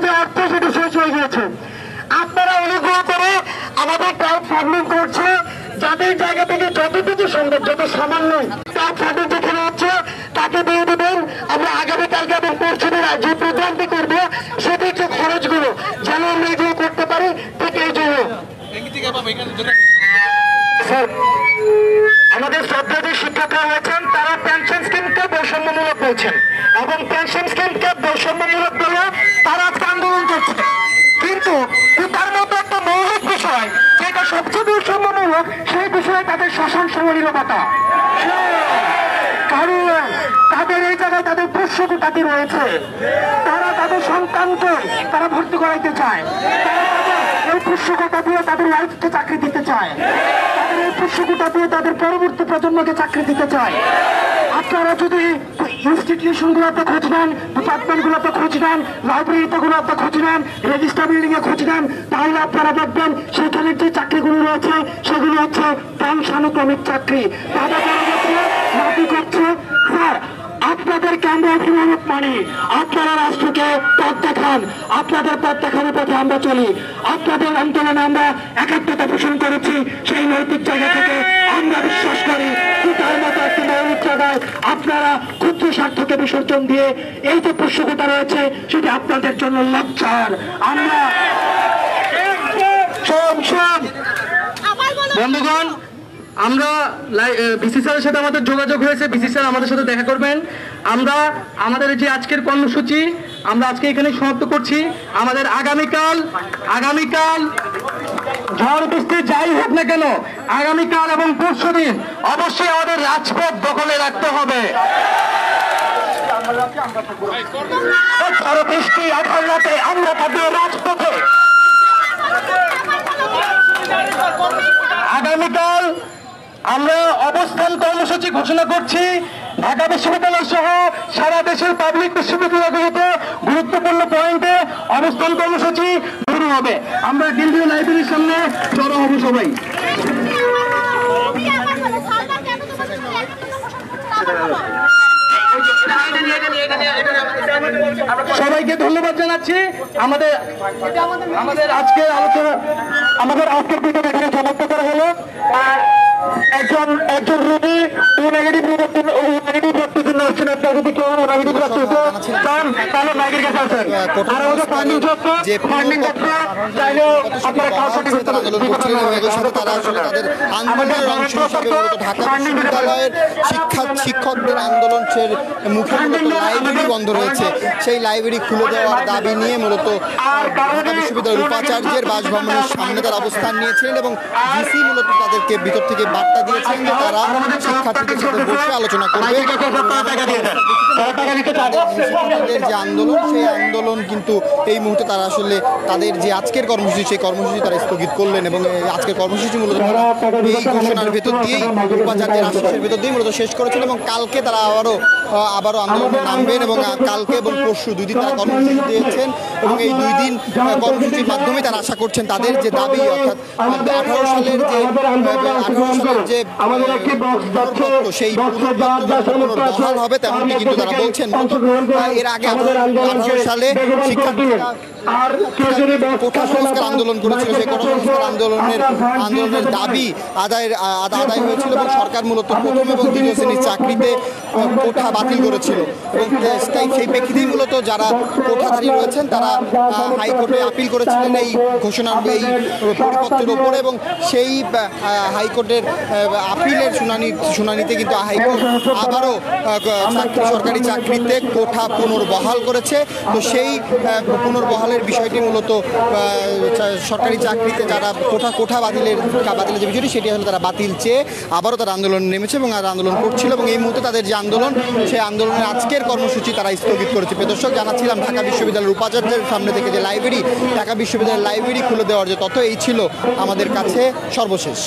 যে অর্থ সেটা শেষ হয়ে গিয়েছে। আপনারা অনুগ্রহ করে আমাদের ক্রাউড ফান্ডিং করছে, যাদের জায়গা থেকে যতটুকু সম্ভব, যত সামান্য ক্রাউড ফান্ডিং যেখানে হচ্ছে তাকে দিয়ে দেবেন। আমরা আগামীকালকে এবং পরশু দিন যে প্রোগ্রামটি করবো সেটা একটু খরচগুলো যেন আমরা এগুলো করতে পারি, ঠিক এই জন্য স্যার আমাদের শ্রদ্ধা যে শিক্ষকরা রয়েছেন তারা পেনশন স্কিমকে বৈষম্যমূলক বলছেন এবং পেনশন স্কিমকে বৈষম্যমূলক বলে তারা আজকে আন্দোলন করছে। কিন্তু তার মতো একটা মৌলিক বিষয় যেটা সবচেয়ে বৈষম্যমূলক, সেই বিষয়ে তাদের শ্মশান সমানীলতা। কারণ তাদের এই জায়গায় তাদের পোষ্যতাটি রয়েছে, তারা তাদের সন্তানকে তারা ভর্তি করাইতে চায়, তারা তাদের এই পোষ্যতা দিয়ে তাদের লাইফকে চাকরি দিতে চায়, তাদের এই পোষ্যতা দিয়ে তাদের পরবর্তী প্রজন্মকে চাকরি দিতে চায়। আপনারা যদি ইনস্টিটিউশনগুলোতে খোঁজ নেন, ডিপার্টমেন্টগুলোতে খোঁজ নেন, লাইব্রেরিগুলোতে খোঁজ নেন, রেজিস্টার বিল্ডিং এ খোঁজ নেন, তাহলে আপনারা দেখবেন সেখানে যে চাকরিগুলো রয়েছে সেগুলো হচ্ছে বংশানুক্রমিক চাকরি। তাদের দাবি করছে স্যার আপনাদেরকে আমরা অভিভাবক মানি, আপনারা রাষ্ট্রকে পথ দেখান, আপনাদের পথ দেখানোর পথে আমরা চলি। আপনাদের আন্দোলনে আমরা একাত্মতা পোষণ করেছি, সেই নৈতিক জায়গা থেকে আমরা বিশ্বাস করি তার মতো একটি মৌলিক জায়গায় আপনারা ক্ষুদ্র স্বার্থকে বিসর্জন দিয়ে এই যে পোষ্যকতা রয়েছে সেটি আপনাদের জন্য লজ্জার। আমরা বন্ধুগণ, আমরা ভিসি স্যারের সাথে আমাদের যোগাযোগ হয়েছে, ভিসি স্যার আমাদের সাথে দেখা করবেন। আমরা আমাদের যে আজকের কর্মসূচি আমরা আজকে এখানে সমাপ্ত করছি। আমাদের আগামীকাল ঝড় বৃষ্টি যাই হোক না কেন, আগামীকাল এবং পরশু দিন অবশ্যই আমাদের রাজপথ দখলে রাখতে হবে। ঝড় বৃষ্টি আধার রাতে আমরা থাকবো রাজপথে। আগামীকাল আমরা অবস্থান কর্মসূচি ঘোষণা করছি। ঢাকা বিশ্ববিদ্যালয় সহ সারা দেশের পাবলিক বিশ্ববিদ্যালয়গুলোতে গুরুত্বপূর্ণ পয়েন্টে অবস্থান কর্মসূচি শুরু হবে। আমরা কেন্দ্রীয় লাইব্রেরির সামনে জড়ো হব সবাই। সবাইকে ধন্যবাদ জানাচ্ছি। আমাদের আজকের আলোচনা, আমাদের আজকের ভিডিও এখানে সমাপ্ত করা হলো। একজন রোগী নেগেটিভ রক্তের জন্য আসছেন। আপনার যদি কেউ নেগেটিভ রক্ত চান তাহলে নাইকের কাছে আসেন। আর আমাদের ফান্ডিং হচ্ছে ফান্ডিং করতে চাইলে আপনারা কার সাথে ঢাকা বিশ্ববিদ্যালয়ের শিক্ষকদের আন্দোলনের মুখে লাইব্রেরি বন্ধ রয়েছে। সেই লাইব্রেরি খুলে দেওয়ার দাবি নিয়ে মূলত ঢাকা বিশ্ববিদ্যালয়ের উপাচার্যের বাসভবনের সামনে তারা অবস্থান নিয়েছিলেন এবং ভিসি মূলত তাদেরকে ভিতর থেকে বার্তা দিয়েছেন যে তারা শিক্ষার্থীদের সাথে বসে আলোচনা করবে। তাদের যে আন্দোলন, সেই আন্দোলন কিন্তু এই মুহূর্তে তারা আসলে তাদের যে আজকের কর্মসূচি, সেই কর্মসূচি তারা স্থগিত করলেন এবং আজকের কর্মসূচি মূলত এই ঘোষণার ভেতর দিয়েই, উপাচার্যের আশ্বাসের ভেতর দিয়েই মূলত শেষ করেছিল এবং কালকে তারা আবারও আন্দোলনে নামবেন এবং কালকে এবং পরশু 2 দিন তারা কর্মসূচি দিয়েছেন এবং এই 2 দিন কর্মসূচির মাধ্যমে তারা আশা করছেন তাদের যে দাবি, অর্থাৎ 18 সালের যে সেই বহাল হবে তেমনটি কিন্তু তারা বলছেন। এর আগে 18 সালে শিক্ষার্থীরা কোটা সংস্কার আন্দোলন করেছিল, সেই কোটা সংস্কার আন্দোলনের দাবি আদায় হয়েছিল এবং সরকার মূলত প্রথম এবং দ্বিতীয় শ্রেণীর চাকরিতে কোটা বাতিল করেছিল এবং সেই প্রেক্ষিতেই মূলত যারা কোটাধারী রয়েছেন তারা হাইকোর্টে আপিল করেছিলেন এই ঘোষণার, এই পরিপত্রের ওপরে এবং সেই হাইকোর্টের আপিলের শুনানিতে কিন্তু হাইকোর্ট আবারও সরকারি চাকরিতে কোটা পুনর্বহাল করেছে। তো সেই পুনর্বহালের বিষয়টি মূলত সরকারি চাকরিতে যারা কোটা বাতিলের যে বিষয়টি সেটি আসলে তারা বাতিল চেয়ে আবারও তারা আন্দোলনে নেমেছে এবং আর আন্দোলন করছিল এবং এই মুহূর্তে তাদের যে আন্দোলন, সেই আন্দোলনের আজকের কর্মসূচি তারা স্থগিত করেছে। দর্শক, জানাচ্ছিলাম ঢাকা বিশ্ববিদ্যালয়ের উপাচার্যের সামনে থেকে যে লাইব্রেরি, ঢাকা বিশ্ববিদ্যালয়ের লাইব্রেরি খুলে দেওয়ার যে তথ্য, এই ছিল আমাদের কাছে সর্বশেষ।